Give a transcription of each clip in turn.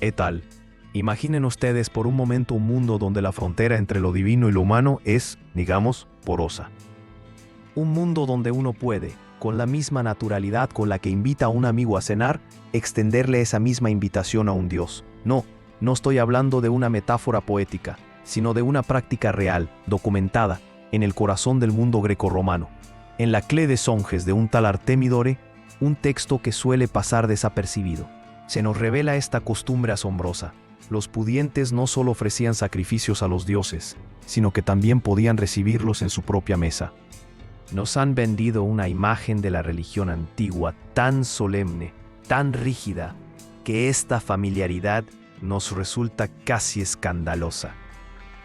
¿Qué tal? Imaginen ustedes por un momento un mundo donde la frontera entre lo divino y lo humano es, digamos, porosa. Un mundo donde uno puede, con la misma naturalidad con la que invita a un amigo a cenar, extenderle esa misma invitación a un Dios. No estoy hablando de una metáfora poética, sino de una práctica real, documentada, en el corazón del mundo grecorromano. En la Clé de Songes de un tal Artemidore, un texto que suele pasar desapercibido. Se nos revela esta costumbre asombrosa. Los pudientes no solo ofrecían sacrificios a los dioses, sino que también podían recibirlos en su propia mesa. Nos han vendido una imagen de la religión antigua tan solemne, tan rígida, que esta familiaridad nos resulta casi escandalosa.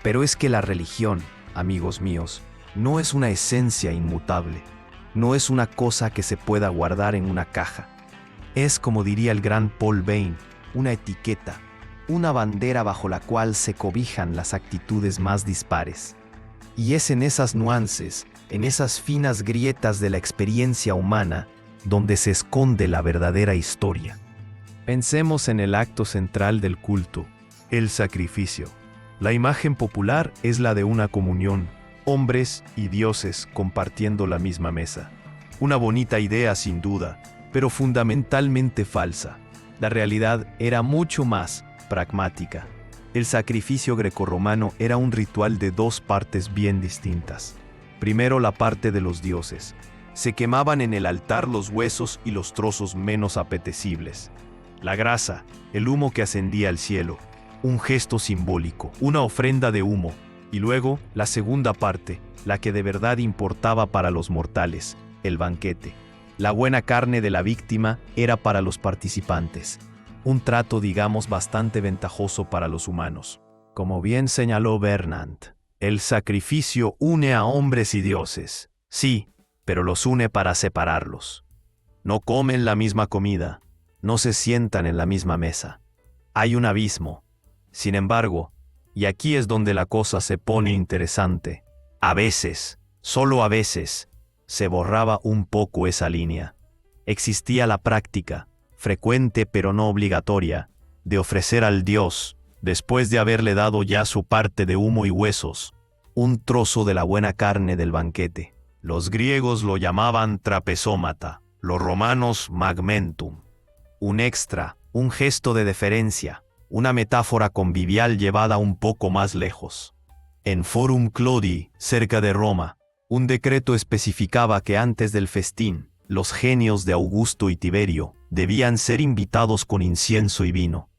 Pero es que la religión, amigos míos, no es una esencia inmutable, no es una cosa que se pueda guardar en una caja. Es, como diría el gran Paul Bain, una etiqueta, una bandera bajo la cual se cobijan las actitudes más dispares. Y es en esas nuances, en esas finas grietas de la experiencia humana, donde se esconde la verdadera historia. Pensemos en el acto central del culto, el sacrificio. La imagen popular es la de una comunión, hombres y dioses compartiendo la misma mesa. Una bonita idea sin duda, pero fundamentalmente falsa. La realidad era mucho más pragmática. El sacrificio grecorromano era un ritual de dos partes bien distintas. Primero, la parte de los dioses. Se quemaban en el altar los huesos y los trozos menos apetecibles. La grasa, el humo que ascendía al cielo, un gesto simbólico, una ofrenda de humo. Y luego, la segunda parte, la que de verdad importaba para los mortales, el banquete. La buena carne de la víctima era para los participantes. Un trato, digamos, bastante ventajoso para los humanos. Como bien señaló Bernard, el sacrificio une a hombres y dioses. Sí, pero los une para separarlos. No comen la misma comida, no se sientan en la misma mesa. Hay un abismo. Sin embargo, y aquí es donde la cosa se pone interesante, a veces, solo a veces, se borraba un poco esa línea. Existía la práctica, frecuente pero no obligatoria, de ofrecer al dios, después de haberle dado ya su parte de humo y huesos, un trozo de la buena carne del banquete. Los griegos lo llamaban trapezómata, los romanos magmentum. Un extra, un gesto de deferencia, una metáfora convivial llevada un poco más lejos. En Forum Clodi, cerca de Roma, un decreto especificaba que antes del festín, los genios de Augusto y Tiberio debían ser invitados con incienso y vino.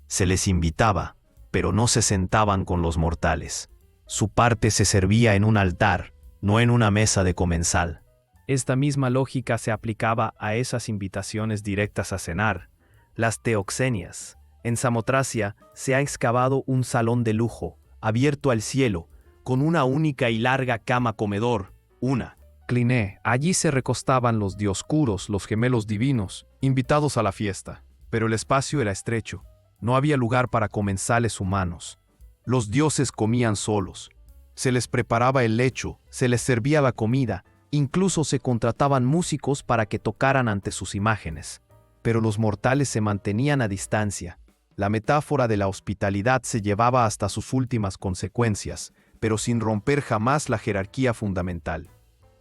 Se les invitaba, pero no se sentaban con los mortales. Su parte se servía en un altar, no en una mesa de comensal. Esta misma lógica se aplicaba a esas invitaciones directas a cenar, las teoxenias. En Samotracia se ha excavado un salón de lujo, abierto al cielo, con una única y larga cama comedor, una. Cliné, allí se recostaban los dioscuros, los gemelos divinos, invitados a la fiesta. Pero el espacio era estrecho, no había lugar para comensales humanos. Los dioses comían solos. Se les preparaba el lecho, se les servía la comida, incluso se contrataban músicos para que tocaran ante sus imágenes. Pero los mortales se mantenían a distancia. La metáfora de la hospitalidad se llevaba hasta sus últimas consecuencias, pero sin romper jamás la jerarquía fundamental.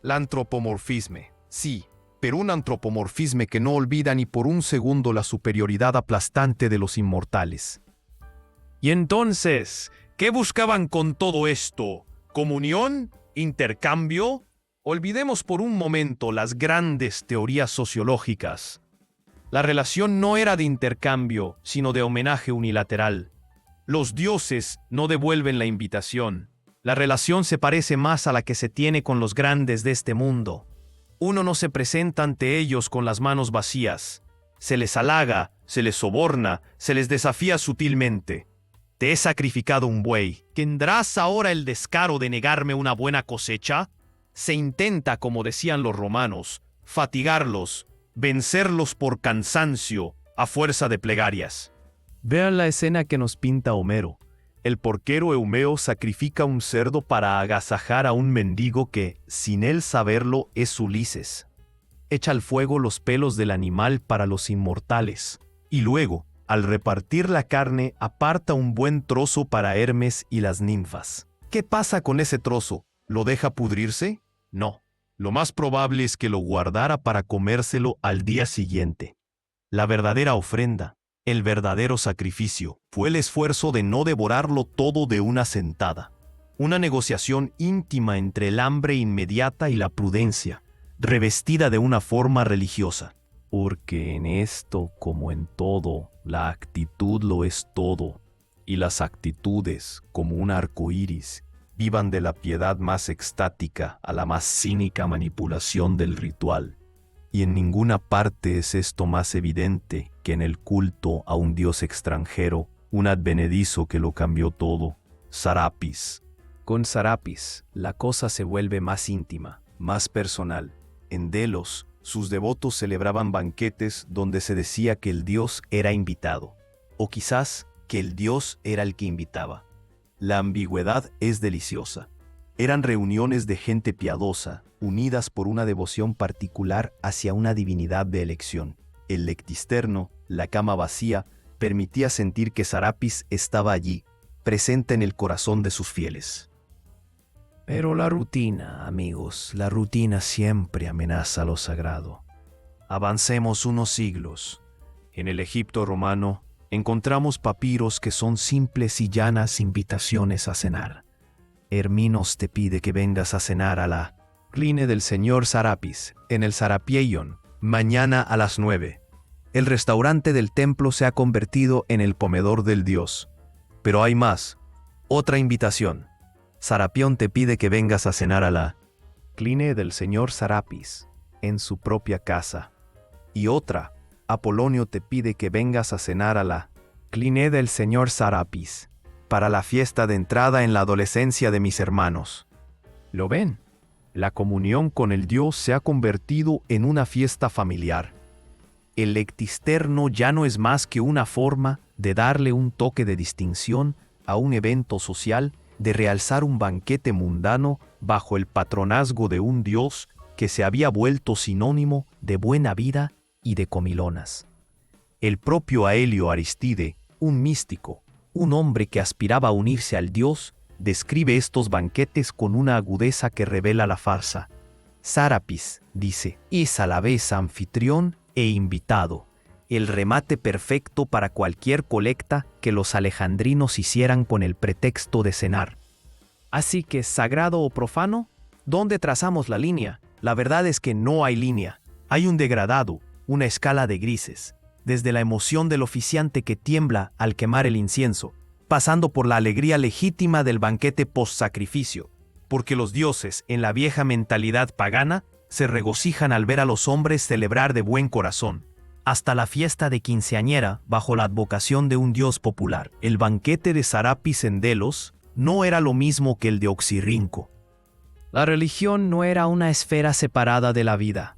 La antropomorfisme, sí, pero un antropomorfisme que no olvida ni por un segundo la superioridad aplastante de los inmortales. Y entonces, ¿qué buscaban con todo esto? ¿Comunión? ¿Intercambio? Olvidemos por un momento las grandes teorías sociológicas. La relación no era de intercambio, sino de homenaje unilateral. Los dioses no devuelven la invitación. La relación se parece más a la que se tiene con los grandes de este mundo. Uno no se presenta ante ellos con las manos vacías. Se les halaga, se les soborna, se les desafía sutilmente. Te he sacrificado un buey. ¿Tendrás ahora el descaro de negarme una buena cosecha? Se intenta, como decían los romanos, fatigarlos, vencerlos por cansancio, a fuerza de plegarias. Vean la escena que nos pinta Homero. El porquero Eumeo sacrifica un cerdo para agasajar a un mendigo que, sin él saberlo, es Ulises. Echa al fuego los pelos del animal para los inmortales. Y luego, al repartir la carne, aparta un buen trozo para Hermes y las ninfas. ¿Qué pasa con ese trozo? ¿Lo deja pudrirse? No. Lo más probable es que lo guardara para comérselo al día siguiente. La verdadera ofrenda, el verdadero sacrificio, fue el esfuerzo de no devorarlo todo de una sentada. Una negociación íntima entre el hambre inmediata y la prudencia, revestida de una forma religiosa. Porque en esto, como en todo, la actitud lo es todo, y las actitudes, como un arco iris, vivan de la piedad más extática a la más cínica manipulación del ritual. Y en ninguna parte es esto más evidente que en el culto a un dios extranjero, un advenedizo que lo cambió todo, Sarapis. Con Sarapis, la cosa se vuelve más íntima, más personal. En Delos, sus devotos celebraban banquetes donde se decía que el dios era invitado, o quizás que el dios era el que invitaba. La ambigüedad es deliciosa. Eran reuniones de gente piadosa, unidas por una devoción particular hacia una divinidad de elección. El lectisterno, la cama vacía, permitía sentir que Sarapis estaba allí, presente en el corazón de sus fieles. Pero la rutina, amigos, la rutina siempre amenaza lo sagrado. Avancemos unos siglos. En el Egipto romano encontramos papiros que son simples y llanas invitaciones a cenar. Herminos te pide que vengas a cenar a la cline del señor Sarapis, en el Sarapieion, mañana a las 9. El restaurante del templo se ha convertido en el comedor del dios. Pero hay más. Otra invitación. Sarapión te pide que vengas a cenar a la cline del señor Sarapis, en su propia casa. Y otra, Apolonio te pide que vengas a cenar a la cline del señor Sarapis, para la fiesta de entrada en la adolescencia de mis hermanos. ¿Lo ven? La comunión con el Dios se ha convertido en una fiesta familiar. El lectisterno ya no es más que una forma de darle un toque de distinción a un evento social, de realzar un banquete mundano bajo el patronazgo de un Dios que se había vuelto sinónimo de buena vida y de comilonas. El propio Aelio Aristide, un místico, un hombre que aspiraba a unirse al Dios, describe estos banquetes con una agudeza que revela la farsa. Sarapis, dice, es a la vez anfitrión e invitado, el remate perfecto para cualquier colecta que los alejandrinos hicieran con el pretexto de cenar. Así que, sagrado o profano, ¿dónde trazamos la línea? La verdad es que no hay línea. Hay un degradado, una escala de grises, desde la emoción del oficiante que tiembla al quemar el incienso, pasando por la alegría legítima del banquete post-sacrificio, porque los dioses, en la vieja mentalidad pagana, se regocijan al ver a los hombres celebrar de buen corazón, hasta la fiesta de quinceañera bajo la advocación de un dios popular. El banquete de Sarapis en Delos no era lo mismo que el de Oxirrinco. La religión no era una esfera separada de la vida.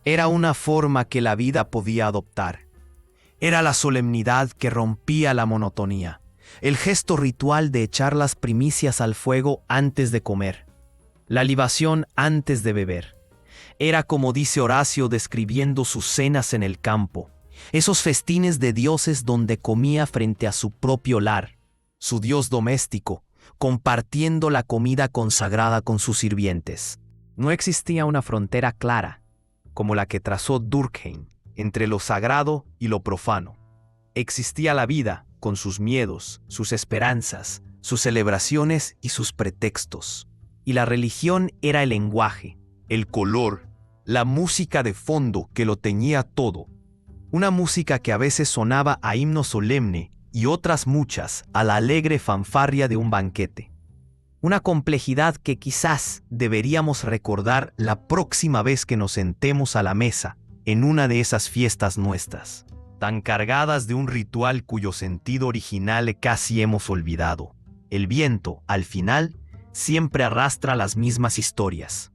Era una forma que la vida podía adoptar. Era la solemnidad que rompía la monotonía, el gesto ritual de echar las primicias al fuego antes de comer, la libación antes de beber. Era como dice Horacio describiendo sus cenas en el campo, esos festines de dioses donde comía frente a su propio lar, su dios doméstico, compartiendo la comida consagrada con sus sirvientes. No existía una frontera clara, como la que trazó Durkheim, entre lo sagrado y lo profano. Existía la vida, con sus miedos, sus esperanzas, sus celebraciones y sus pretextos. Y la religión era el lenguaje, el color, la música de fondo que lo teñía todo. Una música que a veces sonaba a himno solemne y otras muchas a la alegre fanfarria de un banquete. Una complejidad que quizás deberíamos recordar la próxima vez que nos sentemos a la mesa en una de esas fiestas nuestras, tan cargadas de un ritual cuyo sentido original casi hemos olvidado. El viento, al final, siempre arrastra las mismas historias.